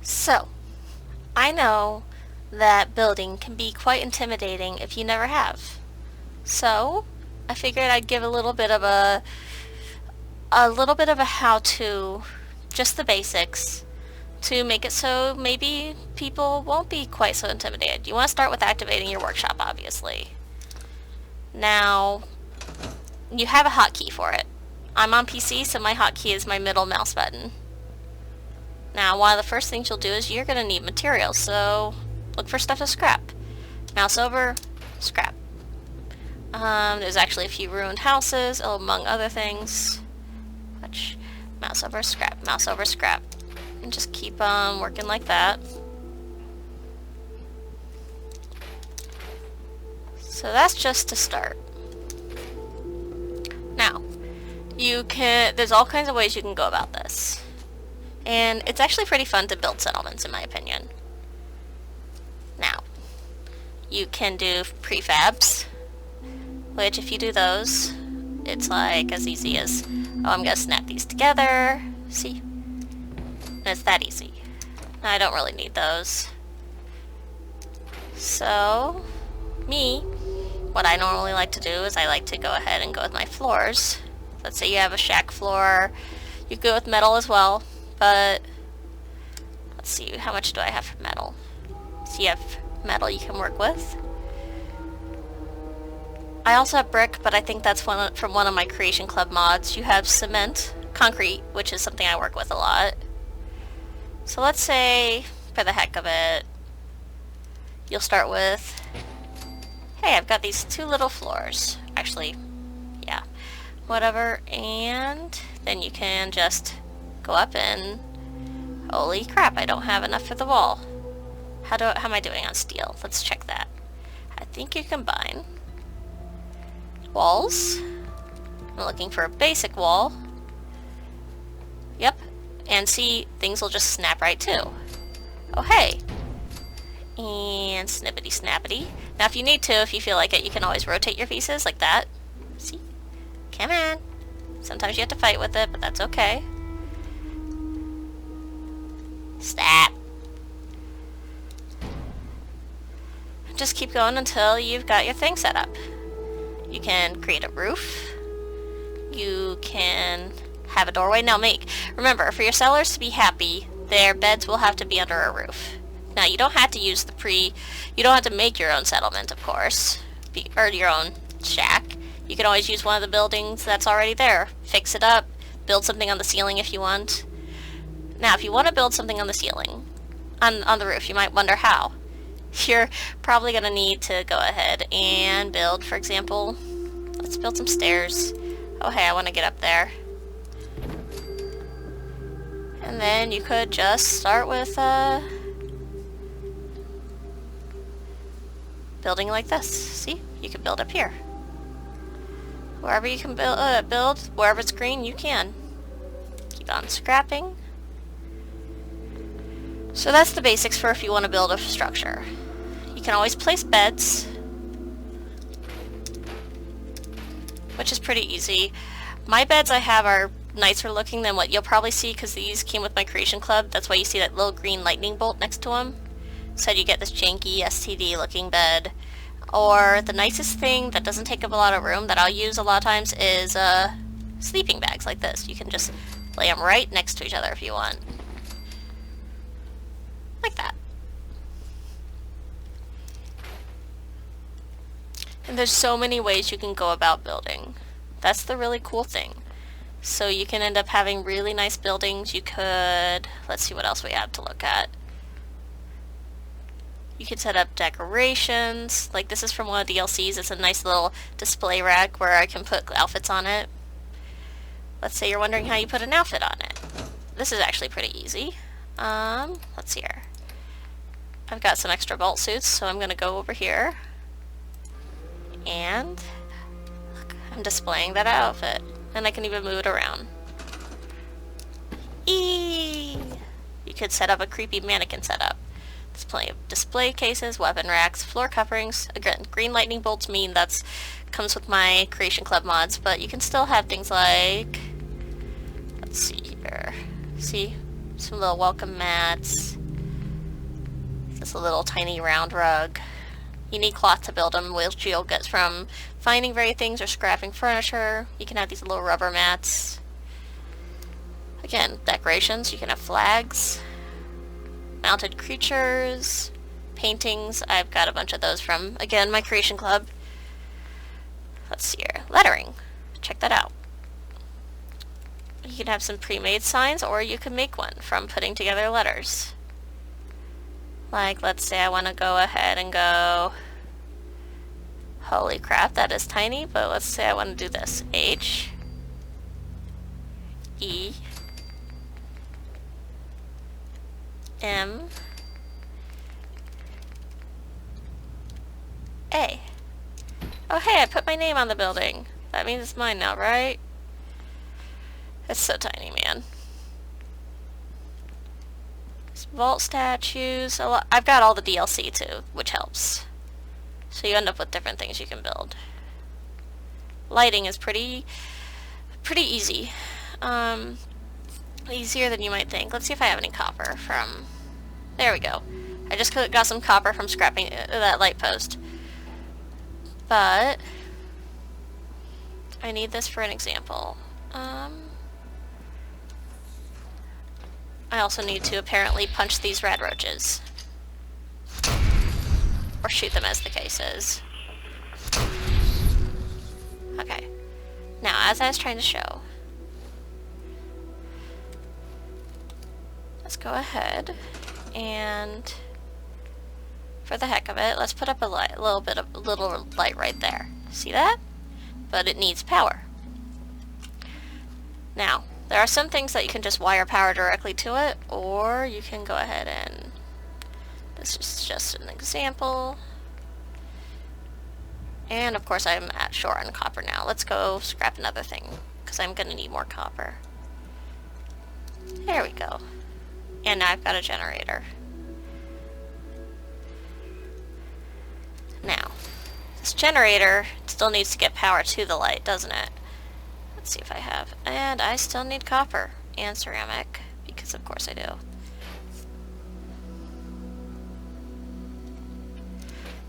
So, I know that building can be quite intimidating if you never have. So, I figured I'd give a little bit of a how-to, just the basics, to make it so maybe people won't be quite so intimidated. You want to start with activating your workshop, obviously. Now, you have a hotkey for it. I'm on PC, so my hotkey is my middle mouse button. Now, one of the first things you'll do is you're going to need materials, so look for stuff to scrap. Mouse over, scrap. There's actually a few ruined houses, among other things. Which, mouse over, scrap, mouse over, scrap. And just keep on working like that. So that's just to start. Now, there's all kinds of ways you can go about this. And it's actually pretty fun to build settlements, in my opinion. Now, you can do prefabs, which if you do those, it's like as easy as, oh, I'm gonna snap these together, see? And it's that easy. I don't really need those. So, what I normally like to do is I like to go ahead and go with my floors. Let's say you have a shack floor, you go with metal as well, but let's see, how much do I have for metal? So you have metal you can work with. I also have brick, but I think that's from one of my Creation Club mods. You have cement, concrete, which is something I work with a lot. So let's say, for the heck of it, you'll start with, hey, I've got these two little floors. Actually, yeah, whatever. And then you can just go up and, holy crap, I don't have enough for the wall. How am I doing on steel? Let's check that. I think you combine walls. I'm looking for a basic wall. Yep. And see, things will just snap right too. Oh, hey. And snippety snappity. Now if you need to, if you feel like it, you can always rotate your pieces like that. See? Come on. Sometimes you have to fight with it, but that's okay. Stop. Just keep going until you've got your thing set up. You can create a roof. You can have a doorway. Now remember, for your sellers to be happy, their beds will have to be under a roof. Now you don't have to use you don't have to make your own settlement, of course, or your own shack. You can always use one of the buildings that's already there. Fix it up, build something on the ceiling if you want. Now if you want to build something on the ceiling, on the roof, you might wonder how. You're probably going to need to go ahead and build, for example, let's build some stairs. Oh hey, I want to get up there. And then you could just start with building like this. See? You can build up here. Wherever you can build, wherever it's green, you can. Keep on scrapping. So that's the basics for if you want to build a structure. You can always place beds, which is pretty easy. My beds I have are nicer looking than what you'll probably see because these came with my Creation Club. That's why you see that little green lightning bolt next to them. So you get this janky STD looking bed. Or the nicest thing that doesn't take up a lot of room that I'll use a lot of times is sleeping bags like this. You can just lay them right next to each other if you want. Like that. And there's so many ways you can go about building. That's the really cool thing. So you can end up having really nice buildings. You could, let's see what else we have to look at. You could set up decorations. Like this is from one of the DLCs. It's a nice little display rack where I can put outfits on it. Let's say you're wondering how you put an outfit on it. This is actually pretty easy. Let's see here. I've got some extra vault suits, so I'm going to go over here. And look, I'm displaying that outfit. And I can even move it around. Eee! You could set up a creepy mannequin setup. There's plenty of display cases, weapon racks, floor coverings. Again, green lightning bolts mean that's comes with my Creation Club mods, but you can still have things like, let's see here. See? Some little welcome mats. It's a little tiny round rug. You need cloth to build them, which you'll get from finding various things or scrapping furniture. You can have these little rubber mats. Again, decorations. You can have flags, mounted creatures, paintings. I've got a bunch of those from, again, my creation club. Let's see here. Lettering. Check that out. You can have some pre-made signs, or you can make one from putting together letters. Like, let's say I want to go ahead and go... Holy crap, that is tiny, but let's say I want to do this. H E M A. Oh hey, I put my name on the building. That means it's mine now, right? It's so tiny, man. Vault statues. I've got all the DLC too, which helps. So you end up with different things you can build. Lighting is pretty easy. Easier than you might think. Let's see if I have any copper from... There we go. I just got some copper from scrapping that light post. But I need this for an example. I also need to apparently punch these red roaches. Or shoot them, as the case is. Okay. Now, as I was trying to show, let's go ahead and, for the heck of it, let's put up a little light right there. See that? But it needs power. Now, there are some things that you can just wire power directly to it, or you can go ahead and... This is just an example. And of course I'm at short on copper now. Let's go scrap another thing, because I'm going to need more copper. There we go. And now I've got a generator. Now, this generator still needs to get power to the light, doesn't it? Let's see if I have. And I still need copper and ceramic, because of course I do.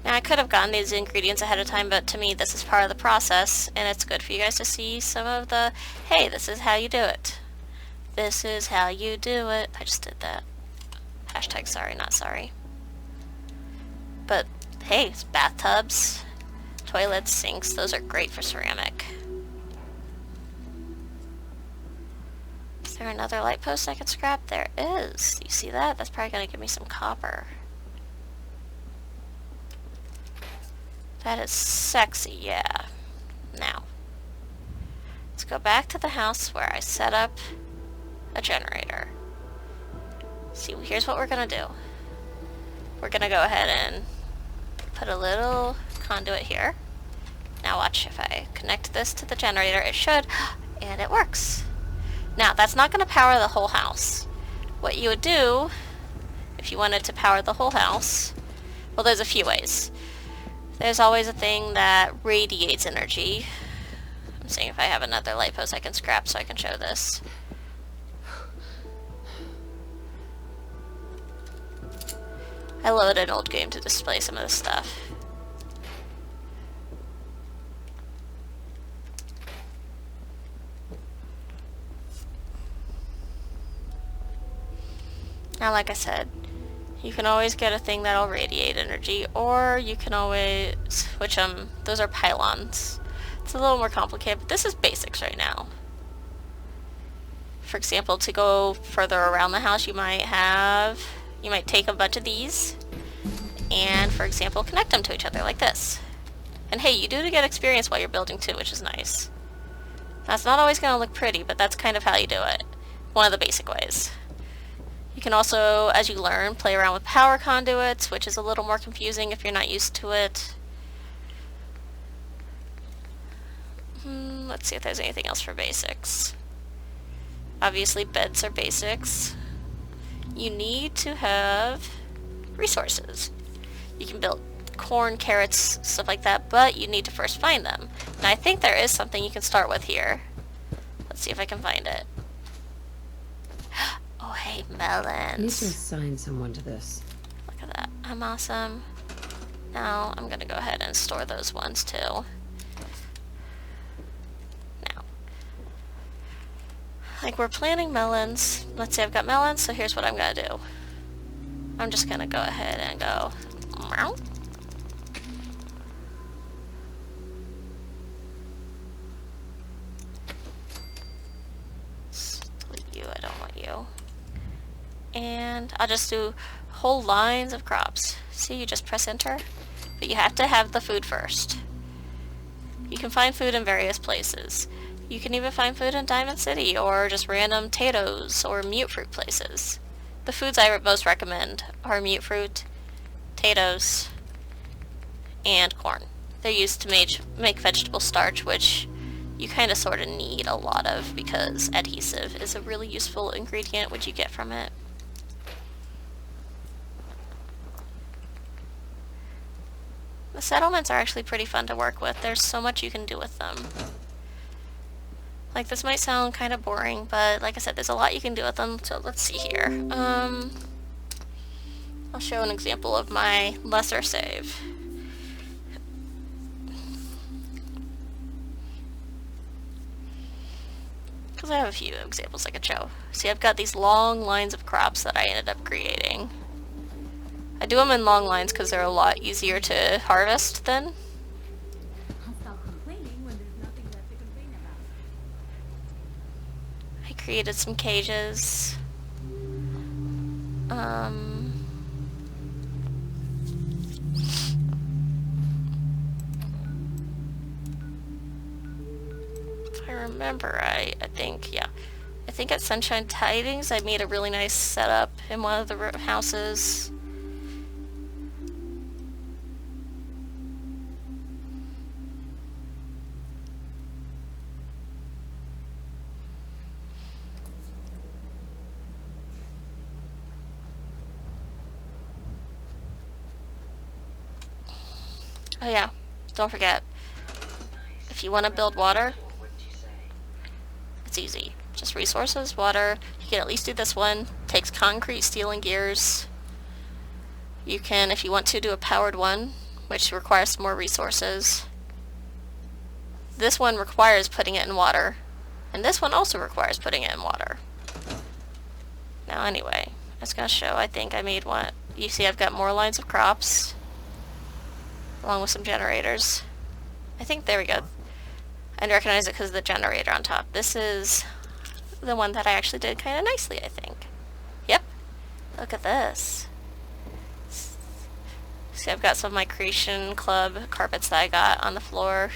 Now I could have gotten these ingredients ahead of time, but to me this is part of the process, and it's good for you guys to see some of the, hey, this is how you do it. This is how you do it. I just did that. Hashtag sorry, not sorry. But hey, it's bathtubs, toilets, sinks, those are great for ceramic. Is there another light post I could scrap? There is. You see that? That's probably going to give me some copper. That is sexy, yeah. Now, let's go back to the house where I set up a generator. See, here's what we're gonna do. We're gonna go ahead and put a little conduit here. Now watch, if I connect this to the generator, it should, and it works. Now, that's not gonna power the whole house. What you would do, if you wanted to power the whole house, well, there's a few ways. There's always a thing that radiates energy. I'm seeing if I have another light post I can scrap so I can show this. I loaded an old game to display some of this stuff. Now, like I said, you can always get a thing that'll radiate energy, or you can always, which those are pylons. It's a little more complicated, but this is basics right now. For example, to go further around the house, you might take a bunch of these, and for example, connect them to each other like this. And hey, you do get experience while you're building too, which is nice. That's not always going to look pretty, but that's kind of how you do it. One of the basic ways. You can also, as you learn, play around with power conduits, which is a little more confusing if you're not used to it. Let's see if there's anything else for basics. Obviously, beds are basics. You need to have resources. You can build corn, carrots, stuff like that, but you need to first find them. And I think there is something you can start with here. Let's see if I can find it. Oh, hey, melons. I need to assign someone to this. Look at that. I'm awesome. Now I'm gonna go ahead and store those ones too. Now, like we're planting melons. Let's say I've got melons, so here's what I'm gonna do. I'm just gonna go ahead and go. Meow. Delete you, I don't want you. And I'll just do whole lines of crops. See, you just press enter, but you have to have the food first. You can find food in various places. You can even find food in Diamond City or just random potatoes or mute fruit places. The foods I most recommend are mute fruit, potatoes, and corn. They're used to make vegetable starch, which you kind of sort of need a lot of because adhesive is a really useful ingredient which you get from it. The settlements are actually pretty fun to work with. There's so much you can do with them. Like, this might sound kind of boring, but like I said, there's a lot you can do with them. So let's see here. I'll show an example of my lesser save. Because I have a few examples I could show. See, I've got these long lines of crops that I ended up creating. I do them in long lines because they're a lot easier to harvest then. I'll stop complaining when there's nothing left to complain about. I created some cages. If I remember right, I think at Sunshine Tidings I made a really nice setup in one of the houses. Oh yeah, don't forget, if you want to build water, it's easy. Just resources, water. You can at least do this one. Takes concrete, steel, and gears. You can, if you want to, do a powered one, which requires more resources. This one requires putting it in water, and this one also requires putting it in water. Now anyway, I was going to show, I think I made one. You see I've got more lines of crops, along with some generators. I think, there we go. I recognize it because of the generator on top. This is the one that I actually did kind of nicely, I think. Yep. Look at this. See, I've got some of my Creation Club carpets that I got on the floor.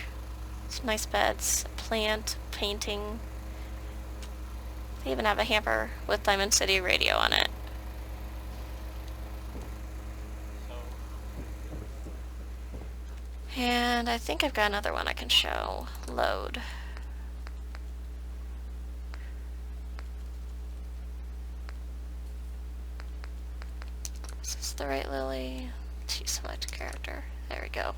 Some nice beds, a plant, painting. They even have a hamper with Diamond City radio on it. And I think I've got another one I can show. Load. Is this the right Lily? To select character. There we go.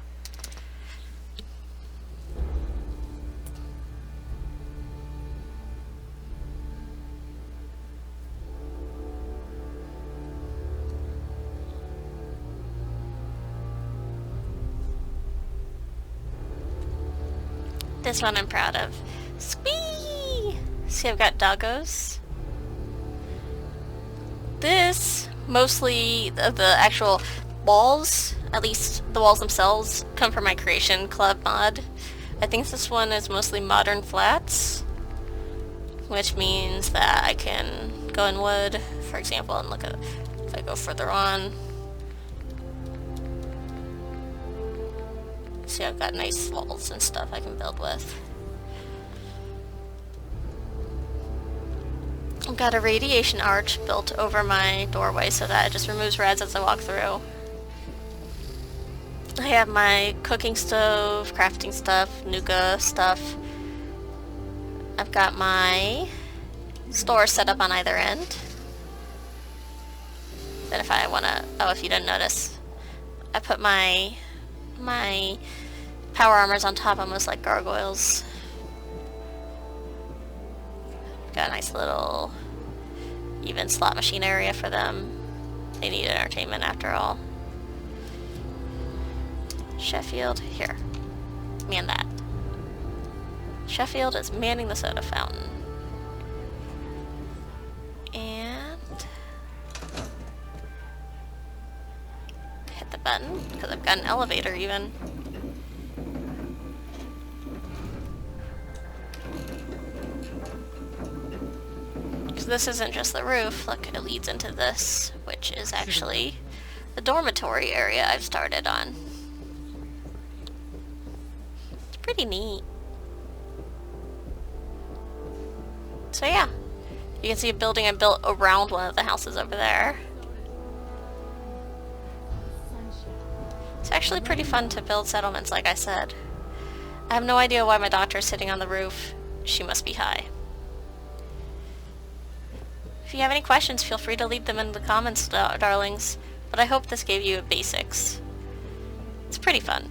This one I'm proud of. Squee! See, I've got doggos. This, mostly the actual walls, at least the walls themselves, come from my Creation Club mod. I think this one is mostly modern flats, which means that I can go in wood, for example, and look at, if I go further on, see I've got nice walls and stuff I can build with. I've got a radiation arch built over my doorway so that it just removes reds as I walk through. I have my cooking stove, crafting stuff, Nuka stuff. I've got my store set up on either end. Then if I wanna, oh, if you didn't notice, I put my power armors on top, almost like gargoyles. Got a nice little even slot machine area for them. They need entertainment after all. Sheffield, here. Man that. Sheffield is manning the soda fountain. And hit the button, because I've got an elevator even. Because this isn't just the roof, look, it leads into this, which is actually the dormitory area I've started on. It's pretty neat. So yeah, you can see a building I built around one of the houses over there. It's actually pretty fun to build settlements, like I said. I have no idea why my doctor's sitting on the roof. She must be high. If you have any questions, feel free to leave them in the comments, darlings. But I hope this gave you basics. It's pretty fun.